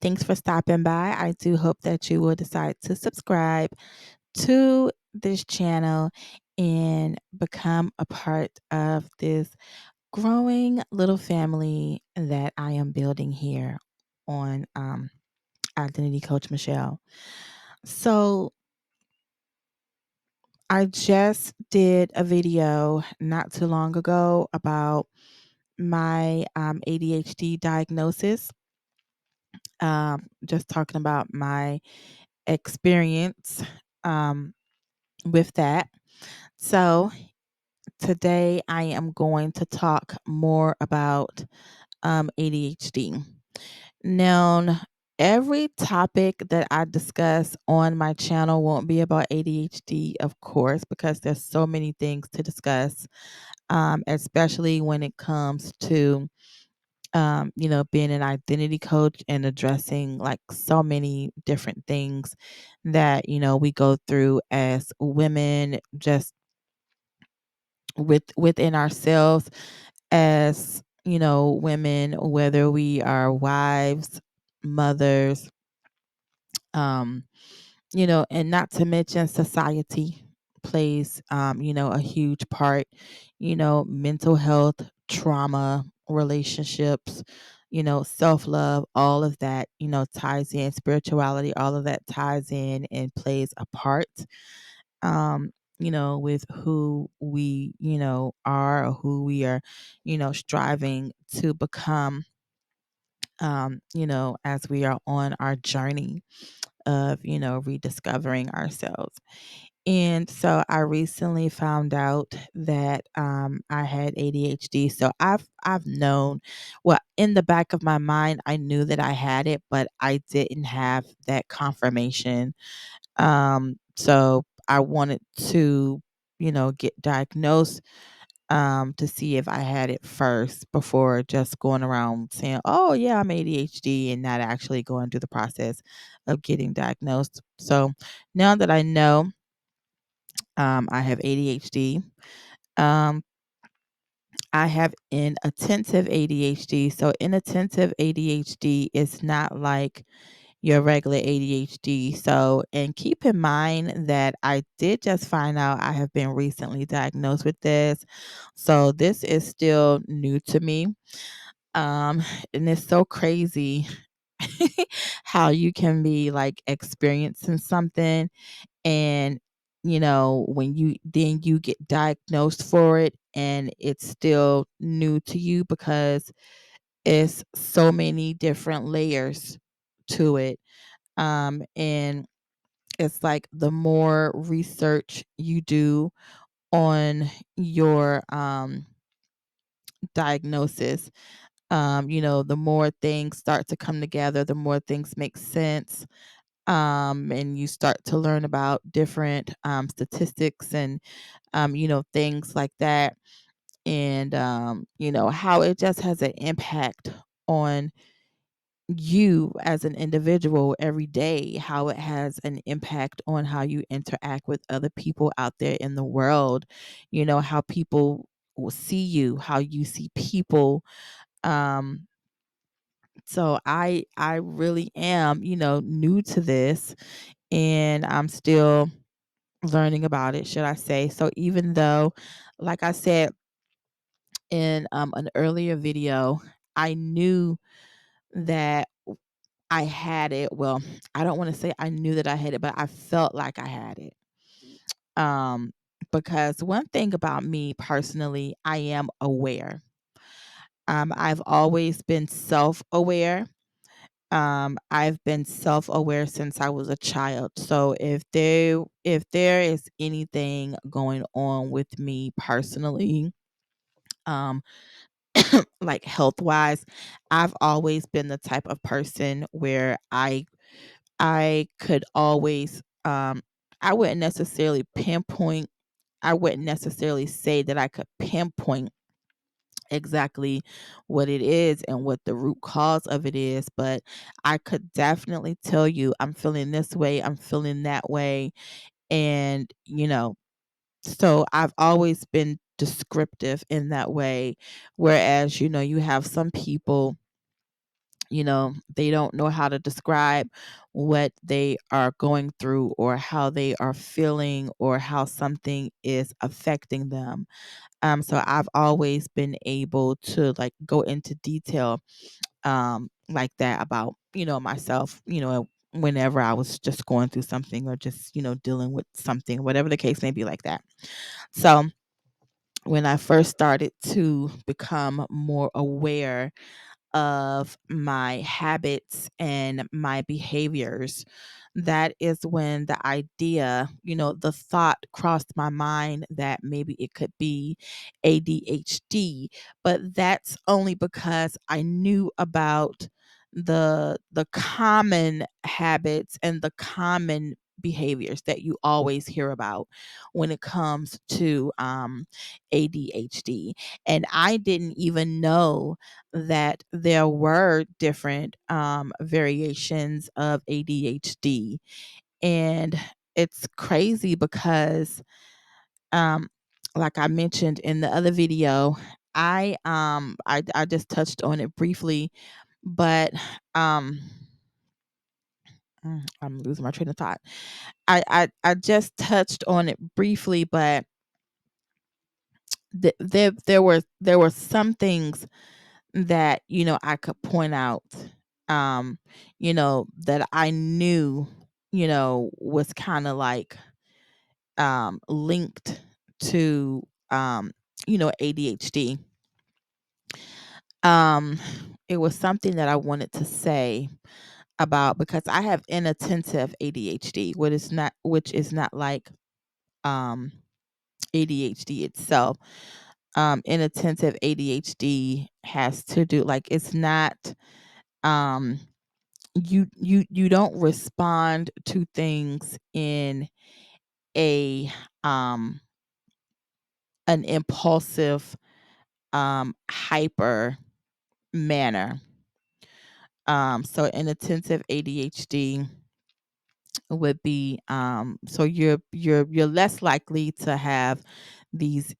Thanks for stopping by. I do hope that you will decide to subscribe to this channel and become a part of this growing little family that I am building here on Identity Coach Michelle. So, I just did a video not too long ago about my ADHD diagnosis, just talking about my experience um, with that. So, today I am going to talk more about ADHD. Now, every topic that I discuss on my channel won't be about ADHD, of course, because there's so many things to discuss, especially when it comes to, being an identity coach and addressing like so many different things that, we go through as women, just within ourselves as, women, whether we are wives, mothers, um, and not to mention society plays, a huge part, mental health, trauma, relationships, self love, all of that, ties in, spirituality, all of that ties in and plays a part, um, with who we, are or who we are, striving to become, as we are on our journey of, rediscovering ourselves. And so I recently found out that I had ADHD. So I've known, well, in the back of my mind, I knew that I had it, but I didn't have that confirmation. So I wanted to, get diagnosed, to see if I had it first before just going around saying, "Oh yeah, I'm ADHD," and not actually going through the process of getting diagnosed. So now that I know, I have ADHD. Um, I have inattentive ADHD. So inattentive ADHD is not like your regular ADHD. So, and keep in mind that I did just find out I have been recently diagnosed with this. So this is still new to me. Um, and it's so crazy how you can be like experiencing something, and when you get diagnosed for it and it's still new to you because it's so many different layers to it. And it's like the more research you do on your diagnosis, the more things start to come together, the more things make sense. And you start to learn about different statistics and, things like that. And, how it just has an impact on you as an individual every day, how it has an impact on how you interact with other people out there in the world, how people will see you, how you see people. Um, so I really am, new to this, and I'm still learning about it, should I say. So even though, like I said in an earlier video, I knew that I had it. Well, I don't want to say I knew that I had it, but I felt like I had it. Um, because one thing about me personally, I am aware. I've always been self-aware. I've been self-aware since I was a child. So if there is anything going on with me personally, um, like health wise, I've always been the type of person where I could always, I wouldn't necessarily pinpoint, I wouldn't necessarily say that I could pinpoint exactly what it is and what the root cause of it is, but I could definitely tell you I'm feeling this way, I'm feeling that way. And, so I've always been descriptive in that way. Whereas, you have some people, they don't know how to describe what they are going through or how they are feeling or how something is affecting them. So I've always been able to like go into detail like that about, myself, whenever I was just going through something or just, dealing with something, whatever the case may be like that. So when I first started to become more aware of my habits and my behaviors, that is when the idea, the thought crossed my mind that maybe it could be ADHD. But that's only because I knew about the common habits and the common behaviors that you always hear about when it comes to ADHD. And I didn't even know that there were different variations of ADHD. And it's crazy because, um, like I mentioned in the other video, I just touched on it briefly, but um, I'm losing my train of thought. I just touched on it briefly, but there were some things that, I could point out, that I knew, was kind of like linked to ADHD. Um it was something that I wanted to say about because I have inattentive ADHD, which is not like um ADHD itself. Inattentive ADHD has to do like it's not um you don't respond to things in a um an impulsive hyper manner. So inattentive ADHD would be so you're less likely to have these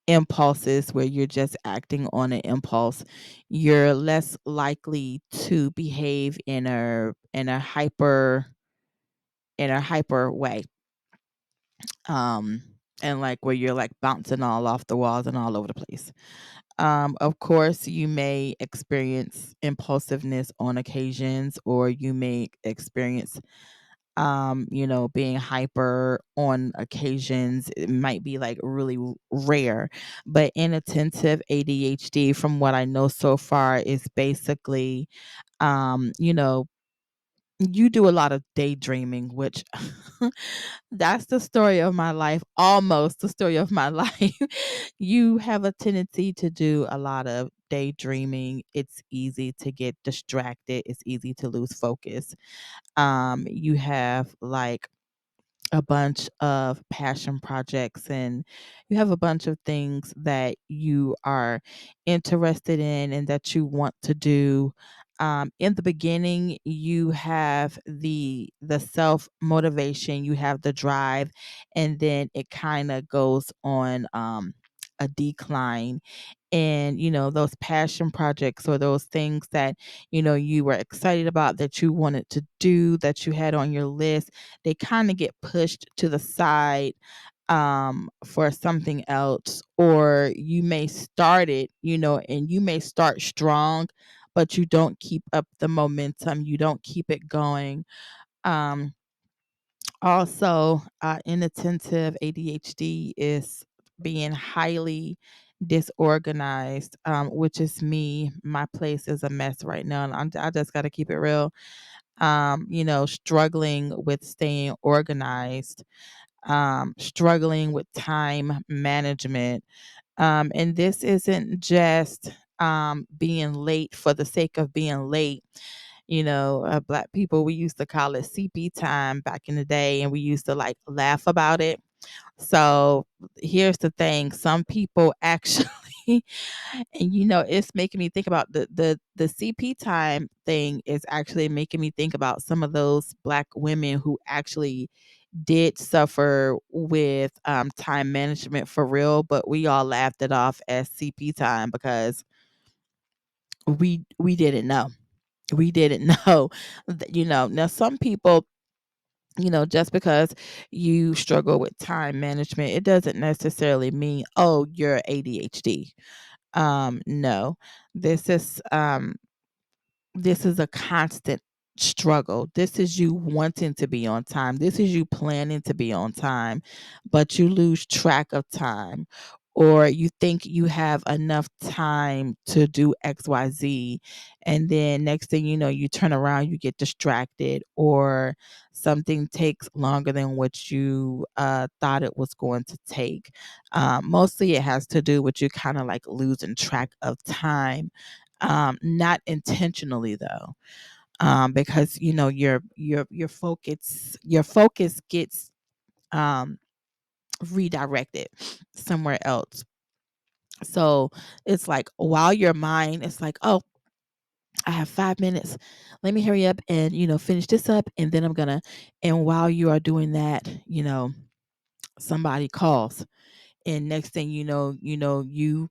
impulses where you're just acting on an impulse. You're less likely to behave in a hyper way. um and like where you're like bouncing all off the walls and all over the place. Of course you may experience impulsiveness on occasions, or you may experience being hyper on occasions. It might be like really rare. But inattentive ADHD, from what I know so far, is basically you do a lot of daydreaming, which that's the story of my life, almost the story of my life. You have a tendency to do a lot of daydreaming. It's easy to get distracted, it's easy to lose focus. You have like a bunch of passion projects, and you have a bunch of things that you are interested in and that you want to do. In the beginning you have the self motivation, you have the drive, and then it kind of goes on a decline. And those passion projects or those things that you were excited about, that you wanted to do, that you had on your list, they kind of get pushed to the side for something else. Or you may start it, and you may start strong, but you don't keep up the momentum, you don't keep it going. um Also, inattentive ADHD is being highly disorganized, which is me. My place is a mess right now, and I just got to keep it real. Struggling with staying organized, struggling with time management. And this isn't just being late for the sake of being late. Black people, we used to call it CP time back in the day, and we used to like laugh about it. So here's the thing: some people actually, and it's making me think about the CP time thing is actually making me think about some of those black women who actually did suffer with time management for real, but we all laughed it off as CP time because we didn't know. We didn't know. Now some people, just because you struggle with time management, it doesn't necessarily mean, oh, you're ADHD. No. This is this is a constant struggle. This is you wanting to be on time. This is you planning to be on time, but you lose track of time. Or you think you have enough time to do XYZ. And then next thing you know, you turn around, you get distracted, or something takes longer than what you thought it was going to take. Mostly it has to do with you kind of like losing track of time, not intentionally though, because your focus gets um redirected somewhere else. So it's like while your mind is like, oh, I have 5 minutes, let me hurry up and finish this up, and then I'm gonna, and while you are doing that, somebody calls, and next thing you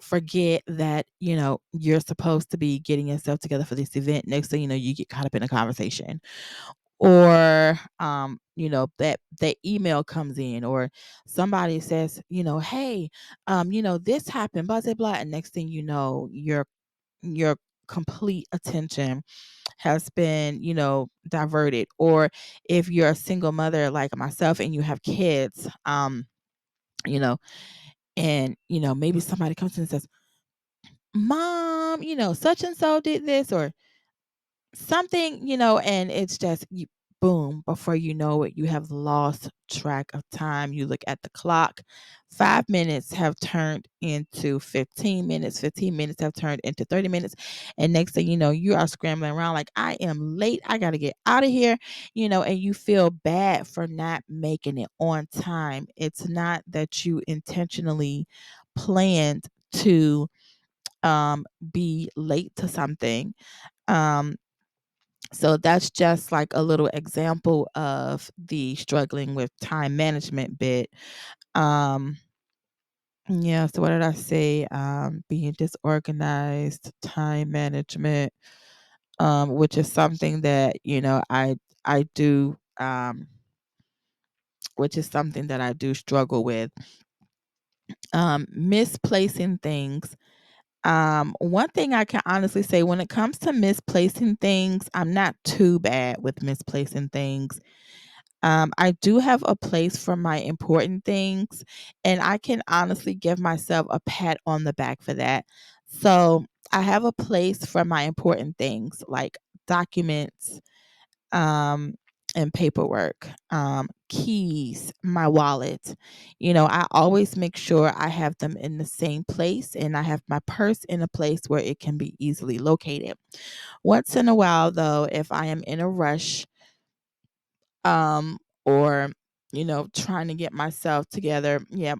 forget that you're supposed to be getting yourself together for this event. Next thing you know, you get caught up in a conversation, or that email comes in, or somebody says, hey, this happened, blah blah blah, and next thing you know, your complete attention has been diverted. Or if you're a single mother like myself and you have kids, you know and maybe somebody comes in and says, mom, such and so did this, or something, and it's just boom, before you know it, you have lost track of time. You look at the clock, 5 minutes have turned into 15 minutes, 15 minutes have turned into 30 minutes, and next thing you know, you are scrambling around like, I am late, I got to get out of here, and you feel bad for not making it on time. It's not that you intentionally planned to be late to something. um so that's just like a little example of the struggling with time management bit. Um, yeah, so what did I say? Being disorganized, time management, which is something that, I do, which is something that I do struggle with. Misplacing things. One thing I can honestly say, when it comes to misplacing things, I'm not too bad with misplacing things. I do have a place for my important things, and I can honestly give myself a pat on the back for that. So I have a place for my important things like documents, um, and paperwork, keys, my wallet. I always make sure I have them in the same place, and I have my purse in a place where it can be easily located. Once in a while, though, if I am in a rush, or trying to get myself together, yeah,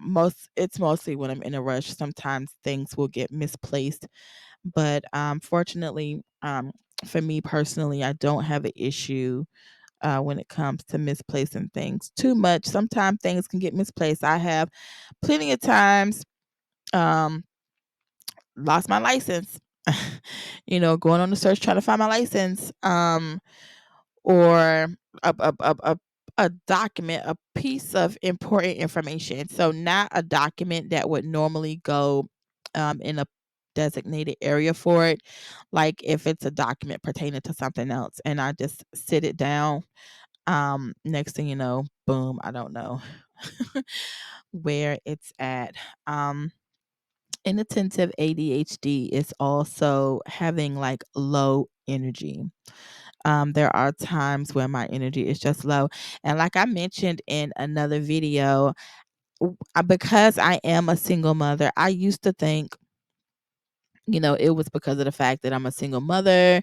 it's mostly when I'm in a rush. Sometimes things will get misplaced, but fortunately, for me personally, I don't have an issue when it comes to misplacing things too much. Sometimes things can get misplaced. I have plenty of times um lost my license, going on the search trying to find my license, or a document, a piece of important information. So not a document that would normally go in a designated area for it. Like if it's a document pertaining to something else, and I just sit it down. Next thing you know, boom, I don't know where it's at. Um, Inattentive ADHD is also having like low energy. There are times where my energy is just low. And like I mentioned in another video, because I am a single mother, I used to think, it was because of the fact that I'm a single mother.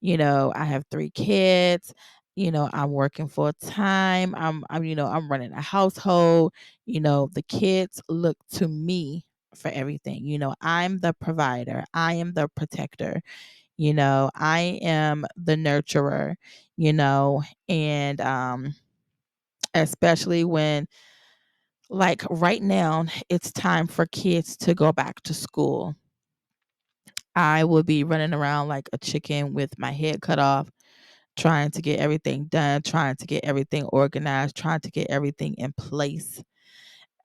I have 3 kids. I'm working full time. I'm running a household. The kids look to me for everything. I'm the provider. I am the protector. I am the nurturer, you know, and especially when, like, right now, it's time for kids to go back to school. I will be running around like a chicken with my head cut off, trying to get everything done, trying to get everything organized, trying to get everything in place.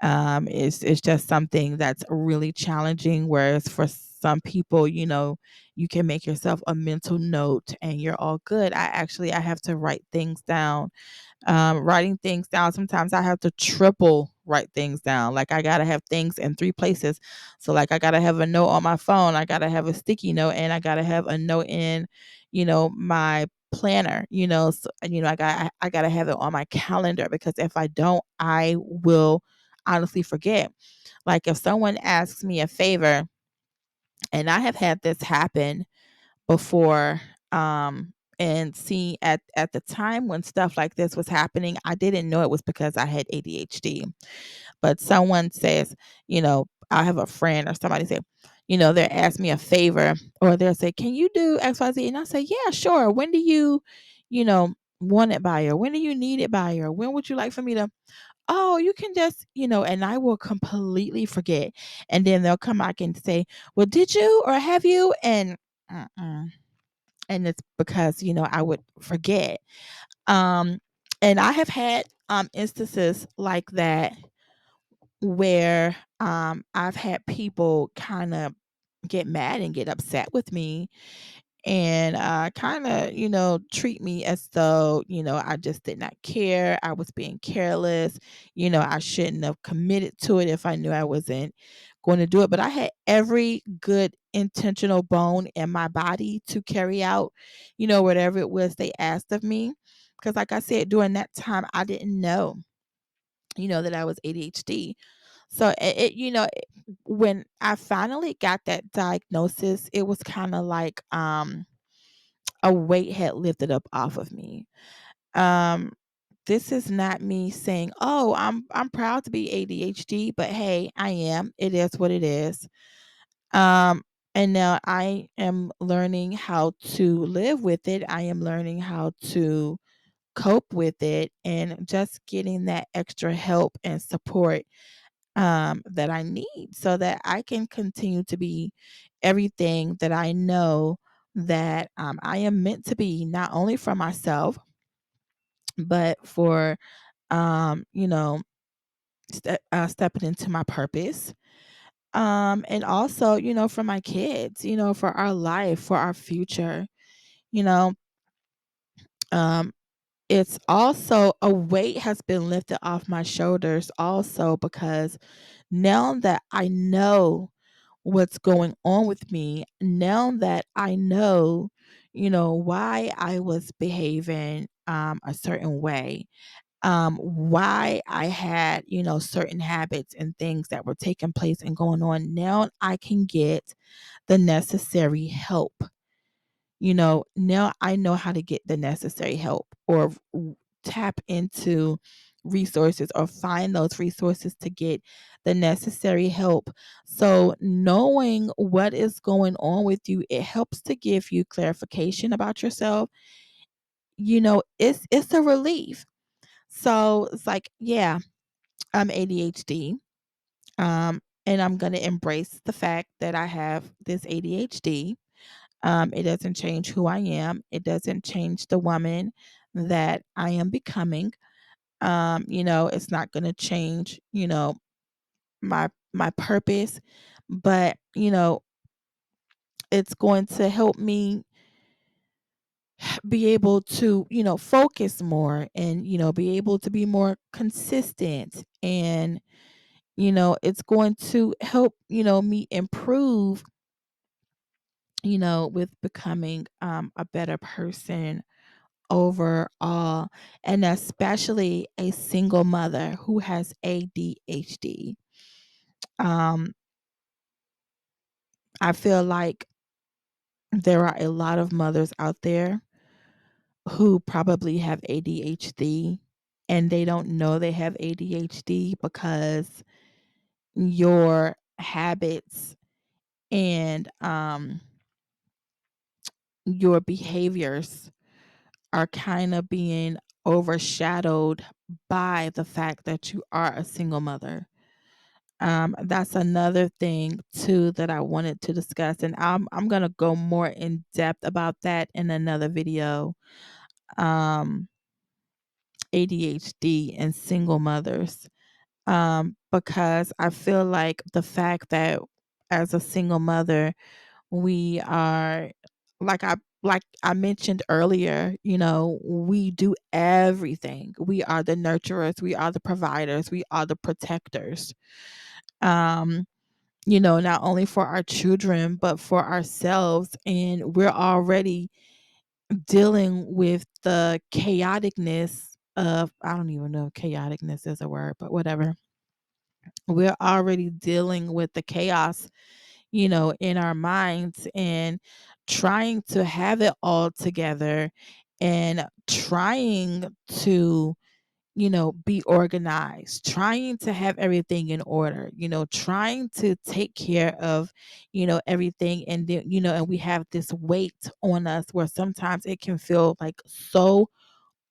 It's just something that's really challenging. Whereas for some people, you can make yourself a mental note and you're all good. I have to write things down. Writing things down, sometimes I have to triple write things down. Like, I gotta have things in three places. So, like, I gotta have a note on my phone, I gotta have a sticky note, and I gotta have a note in, my planner. I gotta have it on my calendar, because if I don't, I will honestly forget. Like, if someone asks me a favor, and I have had this happen before, and see, at the time when stuff like this was happening, I didn't know it was because I had ADHD. But someone says, I have a friend or somebody say, they'll ask me a favor, or they'll say, "Can you do XYZ?" And I say, "Yeah, sure. When do you know, want it by, or when do you need it by, or when would you like for me to?" "Oh, you can just," and I will completely forget. And then they'll come back and say, "Well, did you, or have you?" Mm-mm. And it's because, I would forget. Um, and I have had instances like that, where I've had people kind of get mad and get upset with me, and kind of, treat me as though, I just did not care. I was being careless. I shouldn't have committed to it if I knew I wasn't going to do it. But I had every good intentional bone in my body to carry out, whatever it was they asked of me. Because, like I said, during that time, I didn't know, that I was ADHD. So when I finally got that diagnosis, it was kind of like, a weight had lifted up off of me. Um, this is not me saying, "Oh, I'm proud to be ADHD," but hey, I am. It is what it is. Um, and now I am learning how to live with it. I am learning how to cope with it, and just getting that extra help and support that I need, so that I can continue to be everything that I know that I am meant to be, not only for myself, but for, you know, stepping into my purpose. And also, for my kids, for our life, for our future, you know, um, it's also a weight has been lifted off my shoulders, also because now that I know what's going on with me, now that I know, why I was behaving a certain way, why I had, certain habits and things that were taking place and going on, now I can get the necessary help. Now I know how to get the necessary help, or tap into resources, or find those resources to get the necessary help. So knowing what is going on with you, it helps to give you clarification about yourself. It's a relief. So it's like, yeah, I'm ADHD. And I'm going to embrace the fact that I have this ADHD. It doesn't change who I am. It doesn't change the woman that I am becoming. It's not going to change, my purpose, but it's going to help me be able to, focus more, and be able to be more consistent, and it's going to help, me improve, with becoming a better person overall, and especially a single mother who has ADHD. Um, I feel like there are a lot of mothers out there who probably have ADHD, and they don't know they have ADHD, because your habits and your behaviors are kind of being overshadowed by the fact that you are a single mother. That's another thing too that I wanted to discuss, and I'm gonna go more in depth about that in another video. Um, ADHD and single mothers, because I feel like the fact that as a single mother, we are like I mentioned earlier, we do everything. We are the nurturers, we are the providers, we are the protectors. Um, not only for our children, but for ourselves. And we're already dealing with the chaoticness of, I don't even know if chaoticness is a word, but whatever. We're already dealing with the chaos, in our minds, and trying to have it all together, and trying to, be organized, trying to have everything in order, trying to take care of, everything. And then, and we have this weight on us where sometimes it can feel like so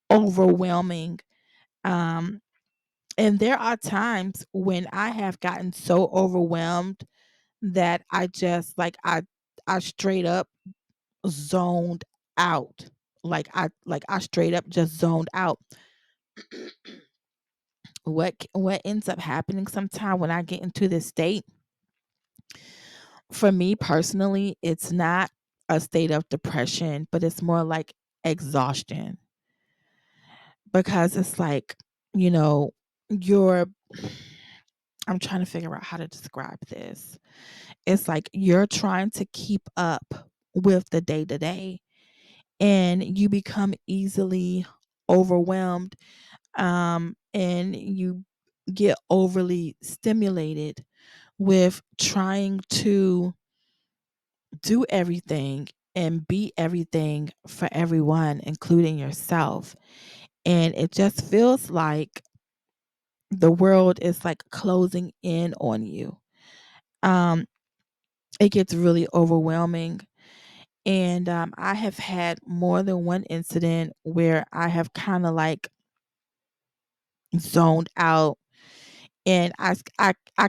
overwhelming. Um, and there are times when I have gotten so overwhelmed that I just I straight up zoned out. Like I straight up just zoned out. What ends up happening sometime when I get into this state, for me personally, it's not a state of depression, but it's more like exhaustion, because it's like, you know, you're I'm trying to figure out how to describe this. It's like you're trying to keep up with the day to day, and you become easily overwhelmed, and you get overly stimulated with trying to do everything and be everything for everyone, including yourself. And it just feels like the world is like closing in on you. Um, it gets really overwhelming. And I have had more than one incident where I have kind of like zoned out, and I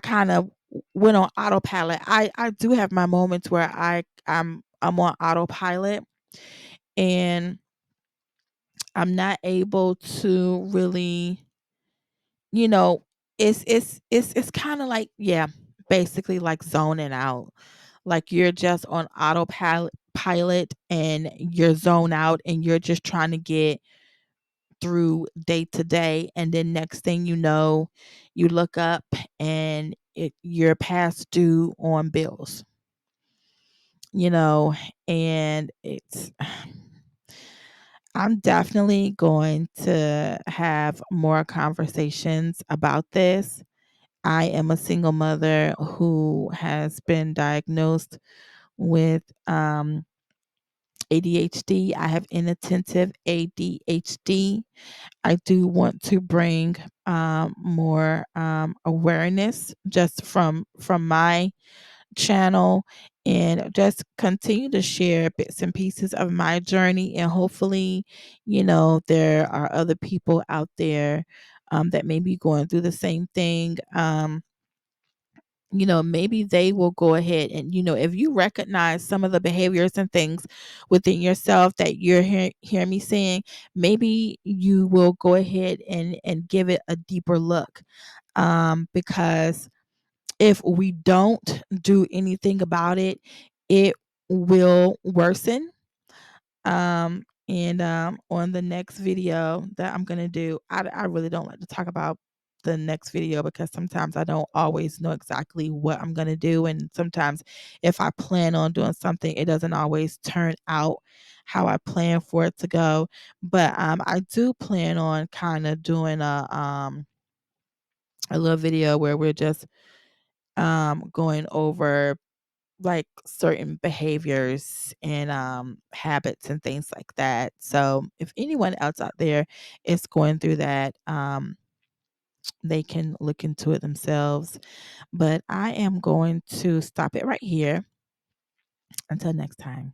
kind of went on autopilot. I do have my moments where I'm on autopilot, and I'm not able to really, you know, it's kind of like, yeah, basically like zoning out. Like you're just on autopilot and you're zone out, and you're just trying to get through day to day, and then next thing you know, you look up and you're past due on bills, you know and it's I'm definitely going to have more conversations about this. I am a single mother who has been diagnosed with ADHD. I have inattentive ADHD. I do want to bring more awareness just from my channel, and just continue to share bits and pieces of my journey. And hopefully, there are other people out there that may be going through the same thing. Maybe they will go ahead and, if you recognize some of the behaviors and things within yourself that you're hear me saying, maybe you will go ahead and give it a deeper look. Because if we don't do anything about it, it will worsen. And On the next video that I'm gonna do, I really don't like to talk about the next video, because sometimes I don't always know exactly what I'm gonna do, and sometimes if I plan on doing something, it doesn't always turn out how I plan for it to go. But I do plan on kind of doing a little video where we're just going over like certain behaviors and habits and things like that. So if anyone else out there is going through that, they can look into it themselves. But I am going to stop it right here. Until next time.